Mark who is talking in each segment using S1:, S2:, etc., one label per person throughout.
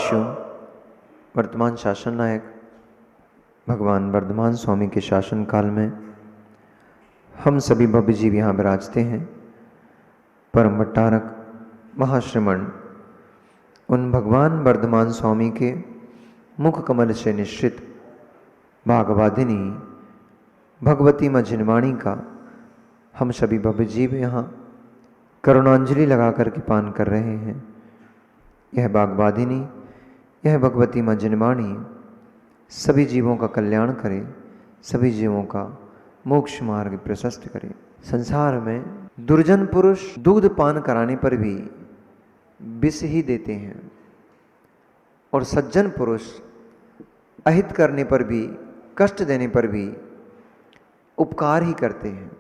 S1: शिष्यों, वर्तमान शासन नायक भगवान वर्धमान स्वामी के शासन काल में हम सभी भव्य जीव यहाँ विराजते हैं। परम भट्टारक महाश्रमण उन भगवान वर्धमान स्वामी के मुख कमल से निश्चित भागवादिनी भगवती मझिनवाणी का हम सभी भव्य जीव यहाँ करुणांजलि लगा करके पान कर रहे हैं। यह भागवादिनी, यह भगवती मझिनवाणी सभी जीवों का कल्याण करे, सभी जीवों का मोक्ष मार्ग प्रशस्त करे। संसार में दुर्जन पुरुष दूध पान कराने पर भी विष ही देते हैं और सज्जन पुरुष अहित करने पर भी, कष्ट देने पर भी उपकार ही करते हैं।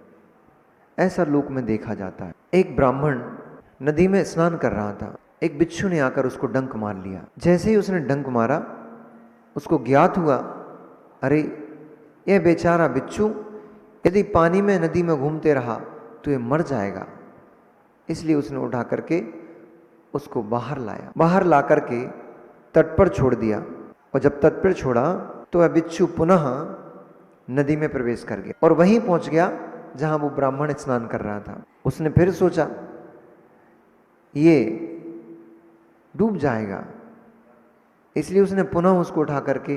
S1: ऐसा लोक में देखा जाता है। एक ब्राह्मण नदी में स्नान कर रहा था। एक बिच्छू ने आकर उसको डंक मार लिया। जैसे ही उसने डंक मारा, उसको ज्ञात हुआ, अरे यह बेचारा बिच्छू यदि पानी में नदी में घूमते रहा तो ये मर जाएगा। इसलिए उसने उठा करके उसको बाहर लाया। बाहर ला करके तट पर छोड़ दिया और जब तट पर छोड़ा तो वह बिच्छू पुनः नदी में प्रवेश कर गया और वहीं पहुंच गया जहां वो ब्राह्मण स्नान कर रहा था। उसने फिर सोचा ये डूब जाएगा, इसलिए उसने पुनः उसको उठा करके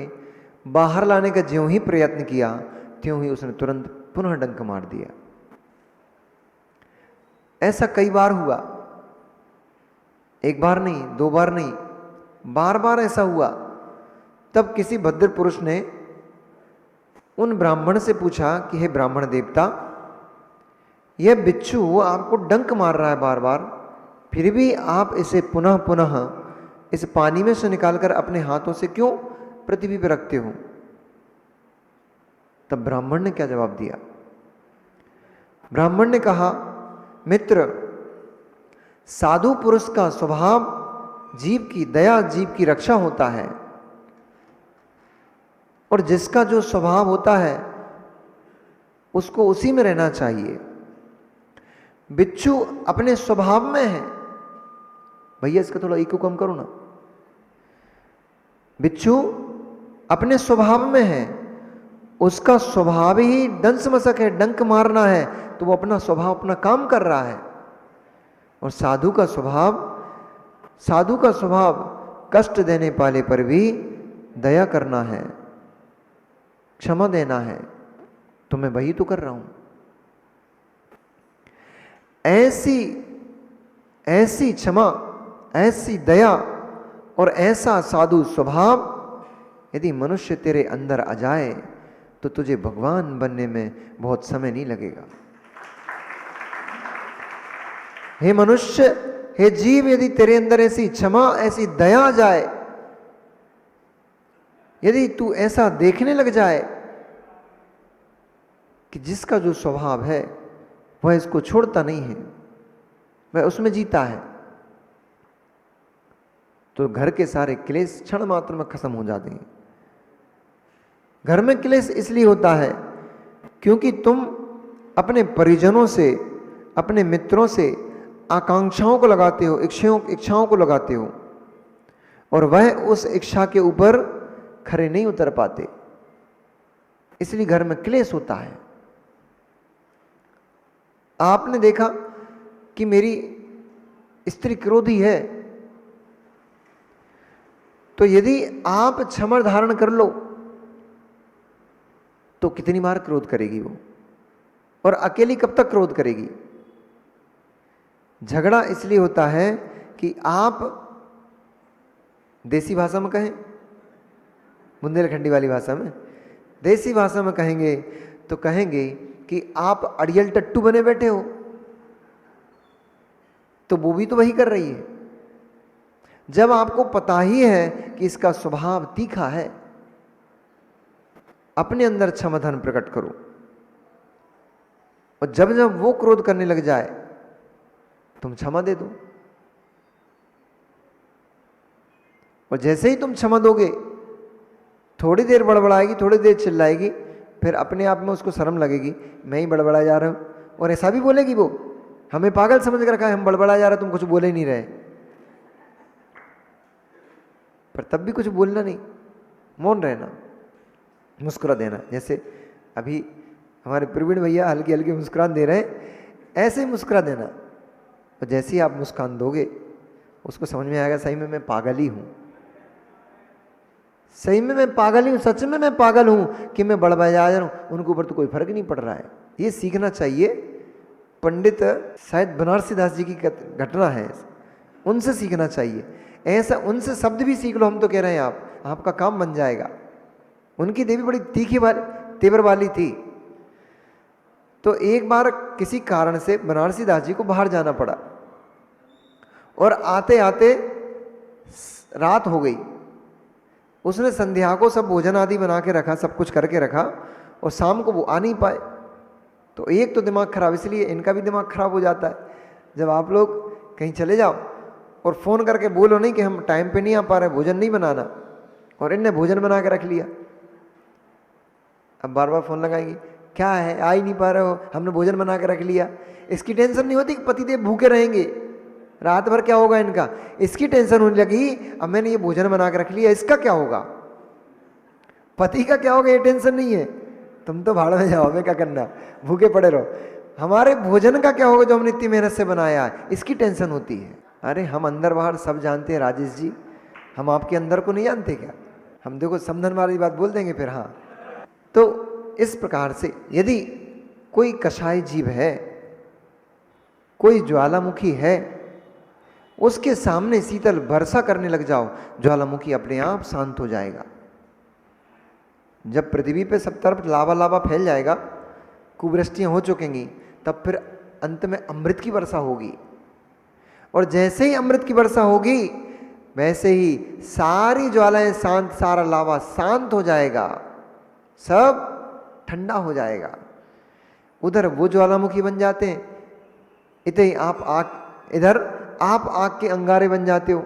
S1: बाहर लाने का ज्यों ही प्रयत्न किया त्यों ही उसने तुरंत पुनः डंक मार दिया। ऐसा कई बार हुआ, एक बार नहीं, दो बार नहीं, बार बार ऐसा हुआ। तब किसी भद्र पुरुष ने उन ब्राह्मण से पूछा कि हे ब्राह्मण देवता, यह बिच्छू आपको डंक मार रहा है बार बार, फिर भी आप इसे पुनः पुनः इस पानी में से निकालकर अपने हाथों से क्यों पृथ्वी पर रखते हो? तब ब्राह्मण ने क्या जवाब दिया? ब्राह्मण ने कहा, मित्र, साधु पुरुष का स्वभाव जीव की दया, जीव की रक्षा होता है और जिसका जो स्वभाव होता है उसको उसी में रहना चाहिए। बिच्छू अपने स्वभाव में है, भैया इसका थोड़ा इको कम करो ना। बिच्छू अपने स्वभाव में है, उसका स्वभाव ही दंसमसक है, डंक मारना है, तो वो अपना स्वभाव, अपना काम कर रहा है। और साधु का स्वभाव कष्ट देने वाले पर भी दया करना है, क्षमा देना है। तो मैं वही तो कर रहा हूं। ऐसी क्षमा, ऐसी दया और ऐसा साधु स्वभाव यदि मनुष्य तेरे अंदर आ जाए तो तुझे भगवान बनने में बहुत समय नहीं लगेगा। हे मनुष्य, हे जीव, यदि तेरे अंदर ऐसी क्षमा, ऐसी दया आ जाए, यदि तू ऐसा देखने लग जाए कि जिसका जो स्वभाव है वह इसको छोड़ता नहीं है, वह उसमें जीता है, तो घर के सारे क्लेश क्षण मात्र में खत्म हो जाते हैं। घर में क्लेश इसलिए होता है क्योंकि तुम अपने परिजनों से, अपने मित्रों से आकांक्षाओं को लगाते हो, इच्छाओं को लगाते हो और वह उस इच्छा के ऊपर खरे नहीं उतर पाते, इसलिए घर में क्लेश होता है। आपने देखा कि मेरी स्त्री क्रोधी है, तो यदि आप क्षमा धारण कर लो तो कितनी बार क्रोध करेगी वो, और अकेली कब तक क्रोध करेगी? झगड़ा इसलिए होता है कि आप, देसी भाषा में कहें, बुंदेलखंडी वाली भाषा में, देसी भाषा में कहेंगे तो कहेंगे कि आप अड़ियल टट्टू बने बैठे हो, तो वो भी तो वही कर रही है। जब आपको पता ही है कि इसका स्वभाव तीखा है, अपने अंदर क्षमाधन प्रकट करो, और जब जब वो क्रोध करने लग जाए तुम क्षमा दे दो। और जैसे ही तुम क्षमा दोगे, थोड़ी देर बड़बड़ाएगी, थोड़ी देर चिल्लाएगी, फिर अपने आप में उसको शर्म लगेगी, मैं ही बड़बड़ा जा रहा हूं। और ऐसा भी बोलेगी वो, हमें पागल समझ कर रखा है, हम बड़बड़ा जा रहे, तुम कुछ बोले ही नहीं रहे। पर तब भी कुछ बोलना नहीं, मौन रहना, मुस्कुरा देना। जैसे अभी हमारे प्रवीण भैया हल्की हल्की मुस्कुरान दे रहे हैं, ऐसे ही मुस्कुरा देना। और जैसे ही आप मुस्कान दोगे उसको समझ में आएगा सही में मैं पागल ही हूँ, सही में मैं पागल ही हूँ, सच में मैं पागल हूँ कि मैं बड़बड़ा जा रहा हूँ, उनके ऊपर तो कोई फर्क नहीं पड़ रहा है। ये सीखना चाहिए। पंडित शायद बनारसी दास जी की घटना है, उनसे सीखना चाहिए। ऐसा उनसे शब्द भी सीख लो, हम तो कह रहे हैं आपका काम बन जाएगा। उनकी देवी बड़ी तीखी तेवर वाली थी। तो एक बार किसी कारण से बनारसी दास जी को बाहर जाना पड़ा और आते आते रात हो गई। उसने संध्या को सब भोजन आदि बना के रखा, सब कुछ करके रखा, और शाम को वो आ नहीं पाए। तो एक तो दिमाग खराब, इसलिए इनका भी दिमाग खराब हो जाता है जब आप लोग कहीं चले जाओ और फ़ोन करके बोलो नहीं कि हम टाइम पे नहीं आ पा रहे, भोजन नहीं बनाना, और इनने भोजन बना के रख लिया। अब बार बार फ़ोन लगाएंगे, क्या है आ ही नहीं पा रहे हो, हमने भोजन बना के रख लिया। इसकी टेंशन नहीं होती कि पतिदेव भूखे रहेंगे, रात भर क्या होगा इनका, इसकी टेंशन होने लगी अब मैंने ये भोजन बना के रख लिया, इसका क्या होगा, पति का क्या होगा, ये टेंशन नहीं है। तुम तो भाड़ में जाओ, हमें क्या करना, भूखे पड़े रहो। हमारे भोजन का क्या होगा जो हमने इतनी मेहनत से बनाया है, इसकी टेंशन होती है। अरे हम अंदर बाहर सब जानते हैं राजेश जी, हम आपके अंदर को नहीं जानते क्या? हम देखो समझन वाली बात बोल देंगे फिर। हाँ, तो इस प्रकार से यदि कोई कषाय जीव है, कोई ज्वालामुखी है, उसके सामने शीतल वर्षा करने लग जाओ, ज्वालामुखी अपने आप शांत हो जाएगा। जब पृथ्वी पे सब तरफ लावा लावा फैल जाएगा, कुवृष्टियां हो चुकेंगी, तब फिर अंत में अमृत की वर्षा होगी। और जैसे ही अमृत की वर्षा होगी वैसे ही सारी ज्वालाएं शांत, सारा लावा शांत हो जाएगा, सब ठंडा हो जाएगा। उधर वो ज्वालामुखी बन जाते हैं, इधर आप आग के अंगारे बन जाते हो,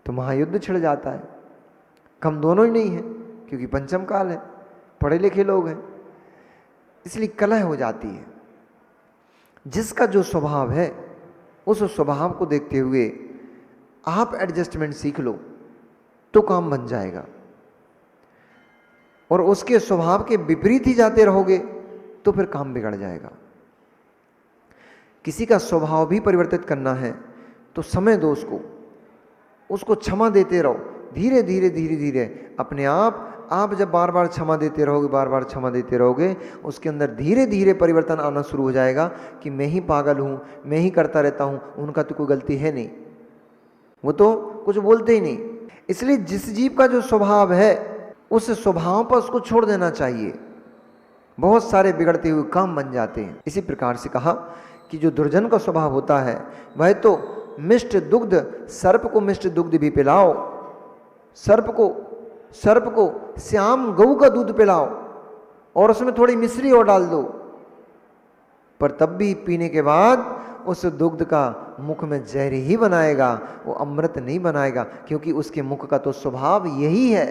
S1: तो महायुद्ध छिड़ जाता है। कम दोनों ही नहीं है, क्योंकि पंचम काल है, पढ़े लिखे लोग हैं, इसलिए कलह हो जाती है। जिसका जो स्वभाव है उस स्वभाव को देखते हुए आप एडजस्टमेंट सीख लो तो काम बन जाएगा। और उसके स्वभाव के विपरीत ही जाते रहोगे तो फिर काम बिगड़ जाएगा। किसी का स्वभाव भी परिवर्तित करना है तो समय दो उसको क्षमा देते रहो, धीरे धीरे धीरे धीरे अपने आप जब बार बार क्षमा देते रहोगे, बार बार क्षमा देते रहोगे, उसके अंदर धीरे धीरे परिवर्तन आना शुरू हो जाएगा कि मैं ही पागल हूँ, मैं ही करता रहता हूँ, उनका तो कोई गलती है नहीं, वो तो कुछ बोलते ही नहीं। इसलिए जिस जीव का जो स्वभाव है उस स्वभाव पर उसको छोड़ देना चाहिए, बहुत सारे बिगड़ते हुए काम बन जाते हैं। इसी प्रकार से कहा कि जो दुर्जन का स्वभाव होता है वह तो मिष्ट दुग्ध, सर्प को मिष्ट दुग्ध भी पिलाओ, सर्प को श्याम गऊ का दूध पिलाओ और उसमें थोड़ी मिश्री और डाल दो, पर तब भी पीने के बाद उस दुग्ध का मुख में जहर ही बनाएगा, वो अमृत नहीं बनाएगा, क्योंकि उसके मुख का तो स्वभाव यही है।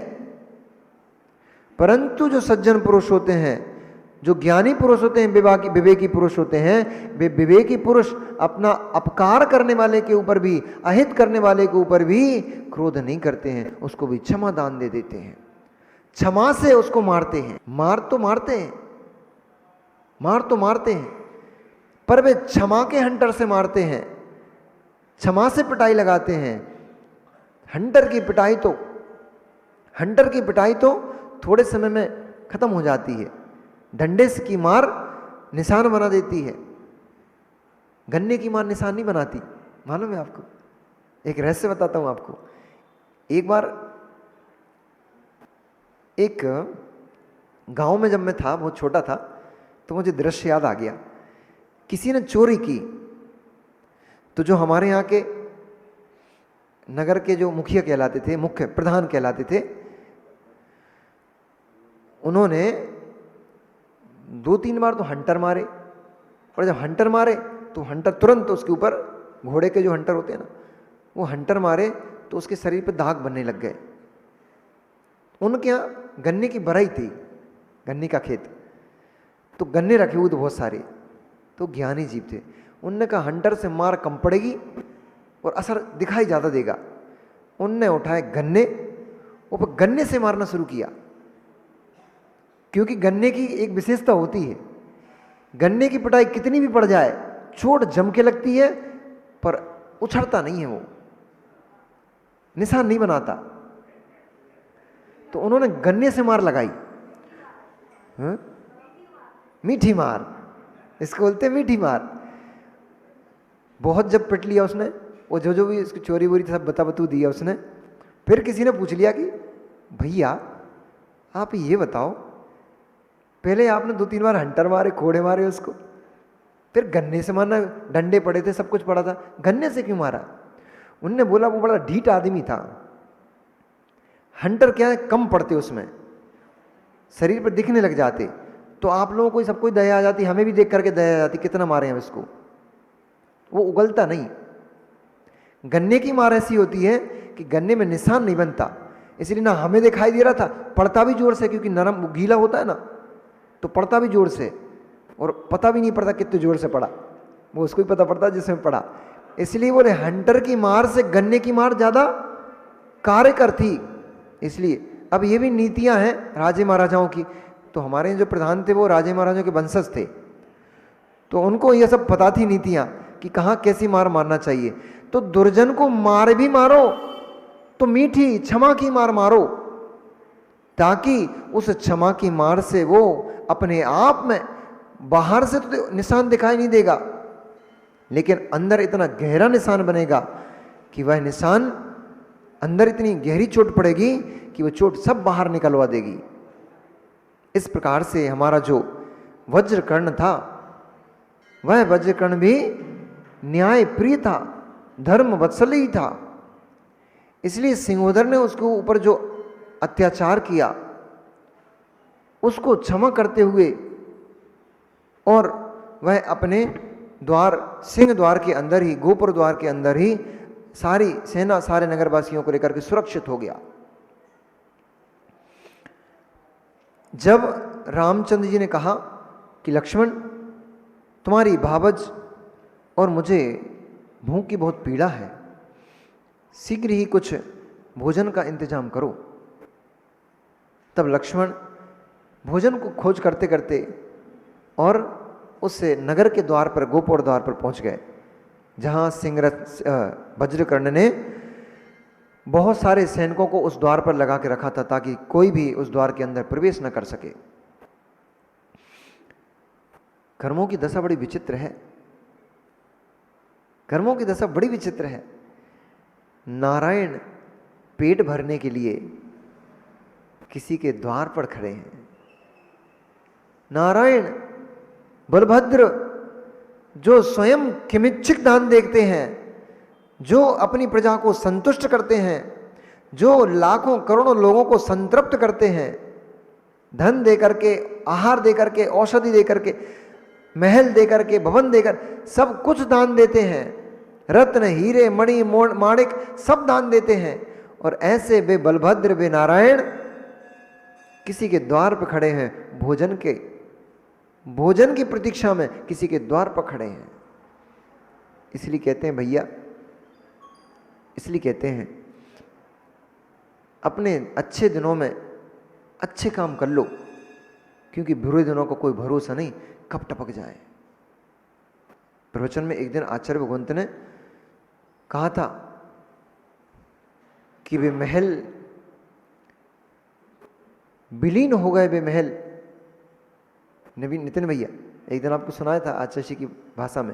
S1: परंतु जो सज्जन पुरुष होते हैं, जो ज्ञानी पुरुष होते हैं, विवेकी पुरुष होते हैं, वे विवेकी पुरुष अपना अपकार करने वाले के ऊपर भी, अहित करने वाले के ऊपर भी क्रोध नहीं करते हैं, उसको भी क्षमा दान दे देते हैं, क्षमा से उसको मारते हैं। मार तो मारते हैं पर वे क्षमा के हंटर से मारते हैं, क्षमा से पिटाई लगाते हैं। हंटर की पिटाई तो थोड़े समय में खत्म हो जाती है, डंडे की मार निशान बना देती है, गन्ने की मार निशान नहीं बनाती। मालूम है आपको? एक रहस्य बताता हूं आपको। एक बार एक गांव में जब मैं था, बहुत छोटा था, तो मुझे दृश्य याद आ गया। किसी ने चोरी की, तो जो हमारे यहाँ के नगर के जो मुखिया कहलाते थे, मुख्य प्रधान कहलाते थे, उन्होंने 2-3 बार तो हंटर मारे, और जब हंटर मारे तो हंटर तुरंत उसके ऊपर, घोड़े के जो हंटर होते हैं ना, वो हंटर मारे तो उसके शरीर पर दाग बनने लग गए। उनके यहाँ गन्ने की बराई थी, गन्ने का खेत, तो गन्ने रखे हुए तो बहुत सारे, तो ज्ञानी जीव थे। उनने कहा हंटर से मार कम पड़ेगी और असर दिखाई ज़्यादा देगा। उनने उठाए गन्ने, वो गन्ने से मारना शुरू किया। क्योंकि गन्ने की एक विशेषता होती है, गन्ने की पिटाई कितनी भी पड़ जाए चोट जम के लगती है, पर उछड़ता नहीं है, वो निशान नहीं बनाता। तो उन्होंने गन्ने से मार लगाई। मीठी मार, इसको बोलते हैं मीठी मार। बहुत जब पिट लिया उसने, वो जो भी इसकी चोरी वोरी सब बता बतू दिया उसने। फिर किसी ने पूछ लिया कि भैया आप ये बताओ, पहले आपने 2-3 बार हंटर मारे, कोड़े मारे उसको, फिर गन्ने से मारना, डंडे पड़े थे, सब कुछ पड़ा था, गन्ने से क्यों मारा? उनने बोला वो बड़ा ढीठ आदमी था। हंटर क्या है, कम पड़ते उसमें, शरीर पर दिखने लग जाते, तो आप लोगों को सबको दया आ जाती, हमें भी देख करके दया आ जाती, कितना मारे हैं इसको। वो उगलता नहीं। गन्ने की मार ऐसी होती है कि गन्ने में निशान नहीं बनता, इसलिए ना हमें दिखाई दे रहा था, पड़ता भी जोर से, क्योंकि नरम गीला होता है ना, तो पड़ता भी जोर से, और पता भी नहीं पड़ता कितने जोर से पड़ा, वो उसको ही पता पड़ता जिसमें पड़ा। इसलिए बोले हंटर की मार से गन्ने की मार ज्यादा कार्यकर थी। इसलिए अब ये भी नीतियां हैं राजे महाराजाओं की। तो हमारे जो प्रधान थे वो राजे महाराजाओं के वंशज थे, तो उनको ये सब पता थी नीतियां कि कहाँ कैसी मार मारना चाहिए। तो दुर्जन को मार भी मारो तो मीठी क्षमा की मार मारो, ताकि उस क्षमा की मार से वो अपने आप में, बाहर से तो निशान दिखाई नहीं देगा, लेकिन अंदर इतना गहरा निशान बनेगा कि वह निशान, अंदर इतनी गहरी चोट पड़ेगी कि वह चोट सब बाहर निकलवा देगी। इस प्रकार से हमारा जो वज्रकर्ण था, वह वज्रकर्ण भी न्याय प्रिय था, धर्म वत्सली था। इसलिए सिंहोदर ने उसके ऊपर जो अत्याचार किया उसको क्षमा करते हुए, और वह अपने द्वार, सिंह द्वार के अंदर ही, गोपुर द्वार के अंदर ही सारी सेना, सारे नगरवासियों को लेकर के सुरक्षित हो गया। जब रामचंद्र जी ने कहा कि लक्ष्मण तुम्हारी भावज और मुझे भूख की बहुत पीड़ा है, शीघ्र ही कुछ भोजन का इंतजाम करो। तब लक्ष्मण भोजन को खोज करते करते और उस नगर के द्वार पर, गोपुर द्वार पर पहुंच गए, जहां सिंहरथ वज्रकर्ण ने बहुत सारे सैनिकों को उस द्वार पर लगा के रखा था, ताकि कोई भी उस द्वार के अंदर प्रवेश न कर सके। कर्मों की दशा बड़ी विचित्र है, कर्मों की दशा बड़ी विचित्र है। नारायण पेट भरने के लिए किसी के द्वार पर खड़े हैं। नारायण बलभद्र जो स्वयं किमिच्छिक दान देखते हैं, जो अपनी प्रजा को संतुष्ट करते हैं, जो लाखों करोड़ों लोगों को संतृप्त करते हैं, धन दे करके, आहार दे करके, औषधि दे करके, महल दे करके, भवन देकर, सब कुछ दान देते हैं, रत्न हीरे मणि माणिक सब दान देते हैं। और ऐसे वे बलभद्र, वे नारायण किसी के द्वार पर खड़े हैं, भोजन की प्रतीक्षा में किसी के द्वार पर खड़े हैं। इसलिए कहते हैं भैया, इसलिए कहते हैं अपने अच्छे दिनों में अच्छे काम कर लो, क्योंकि बुरे दिनों का कोई भरोसा नहीं, कब टपक जाए। प्रवचन में एक दिन आचार्य भगवंत ने कहा था कि वे महल विलीन हो गए, वे महल, नितिन भैया एक दिन आपको सुनाया था आचार्य जी की भाषा में,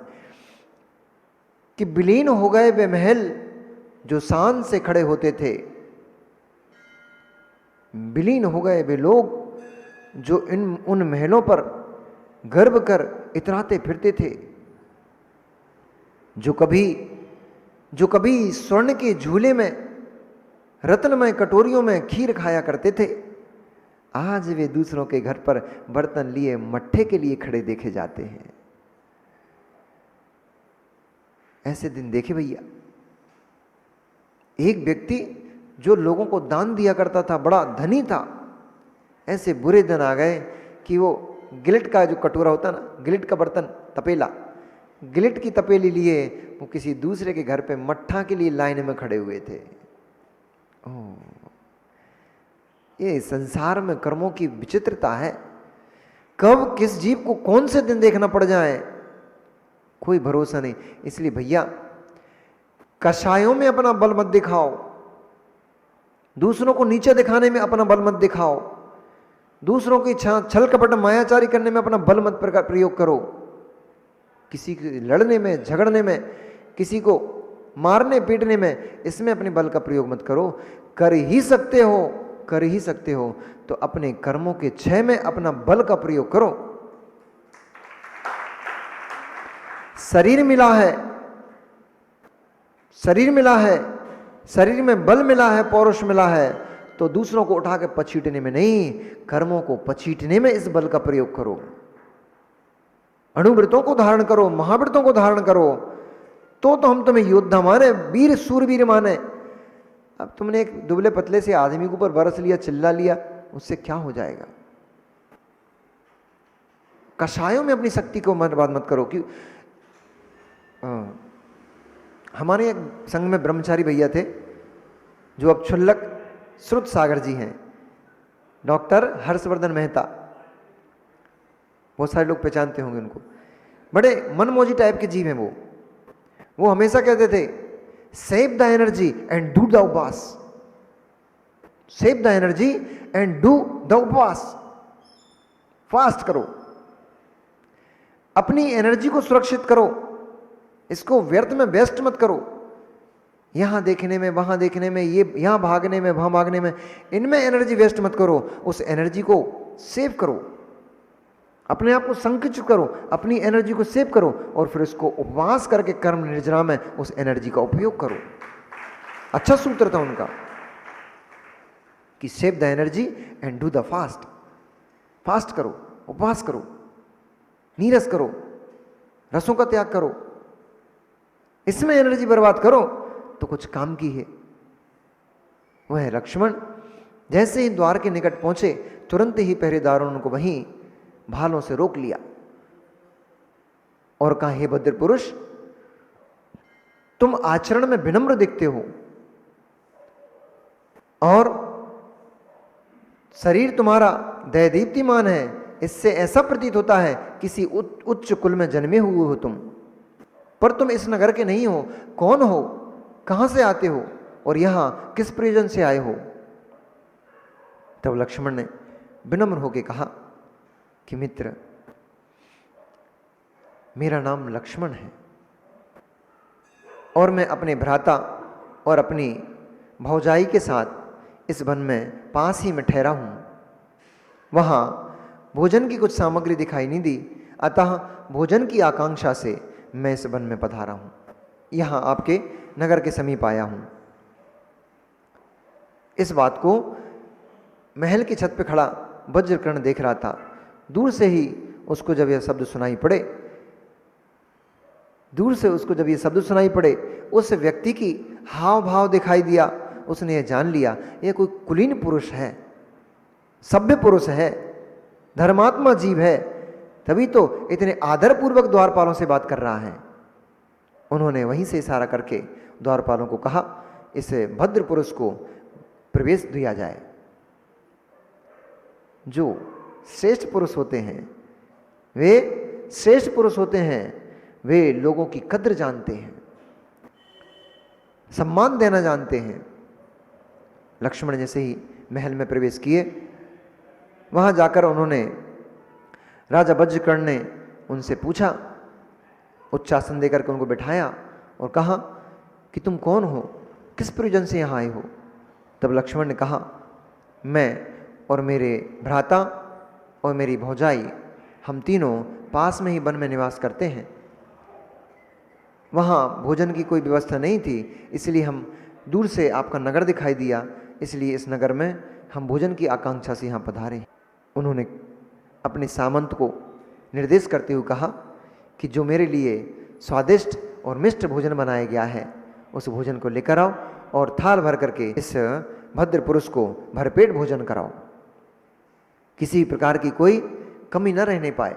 S1: कि विलीन हो गए वे महल जो शान से खड़े होते थे, विलीन हो गए वे लोग जो उन महलों पर गर्व कर इतराते फिरते थे, जो कभी स्वर्ण के झूले में, रत्नमय कटोरियों में खीर खाया करते थे, आज वे दूसरों के घर पर बर्तन लिए मट्ठे के लिए खड़े देखे जाते हैं। ऐसे दिन देखे भैया। एक व्यक्ति जो लोगों को दान दिया करता था, बड़ा धनी था, ऐसे बुरे दिन आ गए कि वो गिलट का जो कटोरा होता ना, गिलट का बर्तन, तपेला, गिलट की तपेली लिए वो किसी दूसरे के घर पे मट्ठा के लिए लाइन में खड़े हुए थे। ये संसार में कर्मों की विचित्रता है। कब किस जीव को कौन से दिन देखना पड़ जाए कोई भरोसा नहीं। इसलिए भैया कषायों में अपना बल मत दिखाओ, दूसरों को नीचे दिखाने में अपना बल मत दिखाओ, दूसरों की छल कपट मायाचारी करने में अपना बल मत प्रयोग करो, किसी के लड़ने में झगड़ने में, किसी को मारने पीटने में, इसमें अपने बल का प्रयोग मत करो। कर ही सकते हो तो अपने कर्मों के क्षय में अपना बल का प्रयोग करो। शरीर मिला है, शरीर में बल मिला है, पौरुष मिला है, तो दूसरों को उठा के पछीटने में नहीं, कर्मों को पछीटने में इस बल का प्रयोग करो। अणुव्रतों को धारण करो, महाव्रतों को धारण करो, तो हम तुम्हें योद्धा माने, वीर सूरवीर माने। अब तुमने एक दुबले पतले से आदमी के ऊपर बरस लिया, चिल्ला लिया, उससे क्या हो जाएगा? कषायों में अपनी शक्ति को बर्बाद मत करो। कि हमारे एक संघ में ब्रह्मचारी भैया थे जो अब क्षुल्लक श्रुत सागर जी हैं, डॉक्टर हर्षवर्धन मेहता, बहुत सारे लोग पहचानते होंगे उनको। बड़े मनमोजी टाइप के जीव हैं वो हमेशा कहते थे save the energy and do the upvas, save the energy and do the upvas, fast करो, अपनी एनर्जी को सुरक्षित करो, इसको व्यर्थ में वेस्ट मत करो। यहां देखने में, वहां देखने में, ये यहां भागने में, वहां भागने में, इनमें एनर्जी वेस्ट मत करो। उस एनर्जी को सेव करो, अपने आप को संकुचित करो, अपनी एनर्जी को सेव करो और फिर उसको उपवास करके कर्म निर्जरा में उस एनर्जी का उपयोग करो। अच्छा सूत्र था उनका कि save the energy and do the fast, fast करो, उपवास करो, नीरस करो, रसों का त्याग करो, इसमें एनर्जी बर्बाद करो तो कुछ काम की है। वह लक्ष्मण जैसे ही द्वार के निकट पहुंचे, तुरंत ही पहरेदारों ने उनको वहीं भालों से रोक लिया और कहा, हे भद्र पुरुष, तुम आचरण में विनम्र दिखते हो और शरीर तुम्हारा दैदीप्तिमान है, इससे ऐसा प्रतीत होता है किसी उच्च कुल में जन्मे हुए हो तुम, पर तुम इस नगर के नहीं हो। कौन हो, कहां से आते हो और यहां किस प्रयोजन से आए हो? तब लक्ष्मण ने विनम्र होकर कहा कि मित्र, मेरा नाम लक्ष्मण है और मैं अपने भ्राता और अपनी भौजाई के साथ इस वन में पास ही में ठहरा हूं। वहां भोजन की कुछ सामग्री दिखाई नहीं दी, अतः भोजन की आकांक्षा से मैं इस वन में पधारा हूं, यहां आपके नगर के समीप आया हूं। इस बात को महल की छत पर खड़ा वज्रकर्ण देख रहा था। दूर से ही उसको जब यह शब्द सुनाई पड़े, उस व्यक्ति की हाव भाव दिखाई दिया, उसने यह जान लिया यह कोई कुलीन पुरुष है, सभ्य पुरुष है, धर्मात्मा जीव है, तभी तो इतने आदरपूर्वक द्वारपालों से बात कर रहा है। उन्होंने वहीं से इशारा करके द्वारपालों को कहा, इस भद्र पुरुष को प्रवेश दिया जाए। जो श्रेष्ठ पुरुष होते हैं, वे श्रेष्ठ पुरुष होते हैं, वे लोगों की कद्र जानते हैं, सम्मान देना जानते हैं। लक्ष्मण जैसे ही महल में प्रवेश किए, वहां जाकर उन्होंने, राजा वज्रकर्ण ने उनसे पूछा, उच्चासन देकर के उनको बिठाया और कहा कि तुम कौन हो, किस प्रयोजन से यहाँ आए हो? तब लक्ष्मण ने कहा, मैं और मेरे भ्राता और मेरी भौजाई, हम तीनों पास में ही वन में निवास करते हैं। वहाँ भोजन की कोई व्यवस्था नहीं थी, इसलिए हम दूर से आपका नगर दिखाई दिया, इसलिए इस नगर में हम भोजन की आकांक्षा से यहाँ पधारे। उन्होंने अपने सामंत को निर्देश करते हुए कहा कि जो मेरे लिए स्वादिष्ट और मिष्ट भोजन बनाया गया है, उस भोजन को लेकर आओ और थाल भर करके इस भद्र पुरुष को भरपेट भोजन कराओ, किसी प्रकार की कोई कमी न रहने पाए।